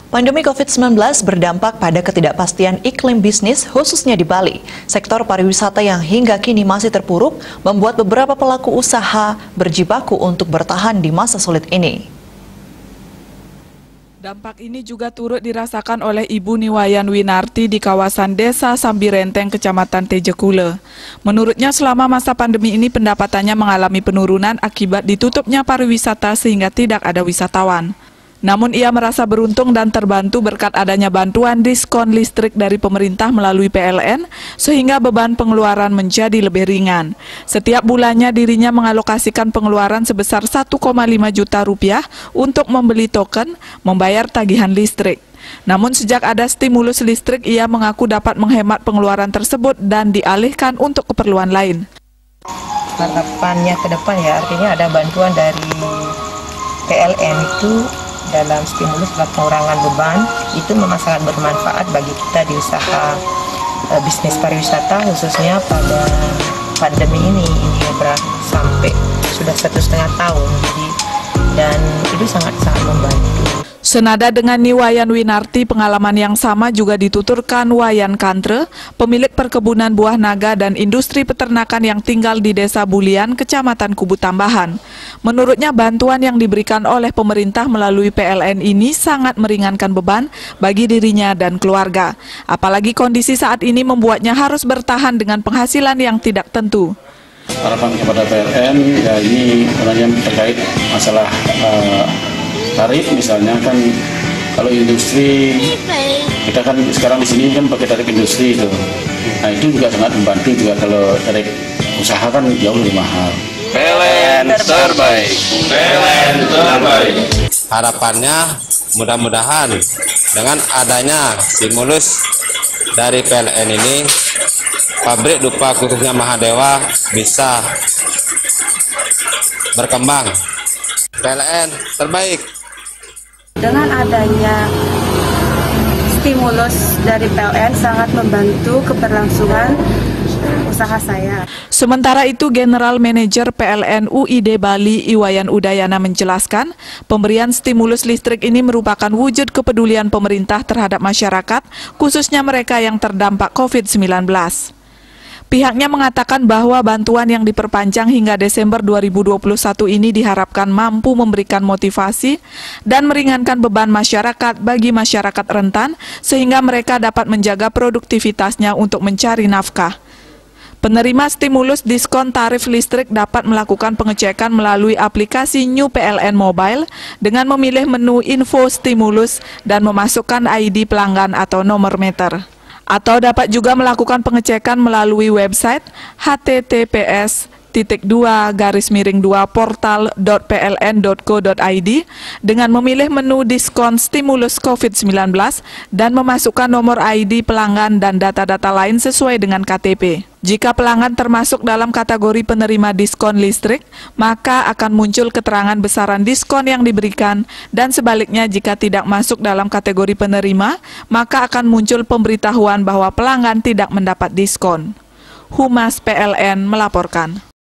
Pandemi COVID-19 berdampak pada ketidakpastian iklim bisnis, khususnya di Bali. Sektor pariwisata yang hingga kini masih terpuruk membuat beberapa pelaku usaha berjibaku untuk bertahan di masa sulit ini. Dampak ini juga turut dirasakan oleh Ibu Niwayan Winarti di kawasan Desa Sambirenteng, Kecamatan Tejekule. Menurutnya selama masa pandemi ini pendapatannya mengalami penurunan akibat ditutupnya pariwisata sehingga tidak ada wisatawan. Namun ia merasa beruntung dan terbantu berkat adanya bantuan diskon listrik dari pemerintah melalui PLN sehingga beban pengeluaran menjadi lebih ringan. Setiap bulannya dirinya mengalokasikan pengeluaran sebesar 1,5 juta rupiah untuk membeli token, membayar tagihan listrik. Namun sejak ada stimulus listrik ia mengaku dapat menghemat pengeluaran tersebut dan dialihkan untuk keperluan lain. Harapannya ke depan ya, artinya ada bantuan dari PLN itu dalam stimulus pengurangan beban, itu memang sangat bermanfaat bagi kita di usaha bisnis pariwisata, khususnya pada pandemi ini sampai sudah 1,5 tahun, dan itu sangat membantu. Senada dengan Niwayan Winarti, pengalaman yang sama juga dituturkan Wayan Kantre, pemilik perkebunan buah naga dan industri peternakan yang tinggal di Desa Bulian, Kecamatan Kubu Tambahan. Menurutnya bantuan yang diberikan oleh pemerintah melalui PLN ini sangat meringankan beban bagi dirinya dan keluarga. Apalagi kondisi saat ini membuatnya harus bertahan dengan penghasilan yang tidak tentu. Harapan kepada PLN ya ini terkait masalah tarif, misalnya kan kalau industri kita kan sekarang di sini kan pakai tarif industri itu. Nah itu juga sangat membantu juga, kalau tarif usaha kan jauh lebih mahal. PLN terbaik. PLN terbaik. Harapannya mudah-mudahan dengan adanya stimulus dari PLN ini, pabrik dupa khususnya Mahadewa bisa berkembang. PLN terbaik. Dengan adanya stimulus dari PLN sangat membantu keberlangsungan usaha saya. Sementara itu, General Manager PLN UID Bali Iwayan Udayana menjelaskan, pemberian stimulus listrik ini merupakan wujud kepedulian pemerintah terhadap masyarakat, khususnya mereka yang terdampak COVID-19. Pihaknya mengatakan bahwa bantuan yang diperpanjang hingga Desember 2021 ini diharapkan mampu memberikan motivasi dan meringankan beban masyarakat bagi masyarakat rentan sehingga mereka dapat menjaga produktivitasnya untuk mencari nafkah. Penerima stimulus diskon tarif listrik dapat melakukan pengecekan melalui aplikasi New PLN Mobile dengan memilih menu info stimulus dan memasukkan ID pelanggan atau nomor meter. Atau dapat juga melakukan pengecekan melalui website https://portal.pln.co.id dengan memilih menu diskon stimulus COVID-19 dan memasukkan nomor ID pelanggan dan data-data lain sesuai dengan KTP. Jika pelanggan termasuk dalam kategori penerima diskon listrik, maka akan muncul keterangan besaran diskon yang diberikan, dan sebaliknya jika tidak masuk dalam kategori penerima, maka akan muncul pemberitahuan bahwa pelanggan tidak mendapat diskon. Humas PLN melaporkan.